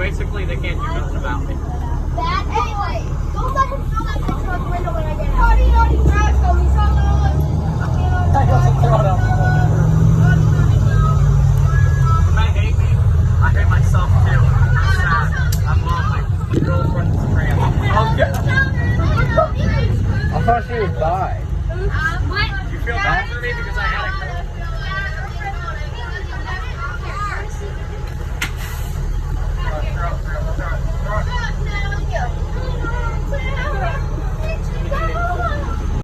basically they can't do nothing about me. That anyway, don't let him throw that picture out the window when I get out. He already crashed on me. I also throw it out the window. You might hate me. I hate myself too. I'm sad. I'm lonely. My girlfriend's cramped. Okay. I thought she was bi. Do you feel bad for me because I had a girl? Throw it.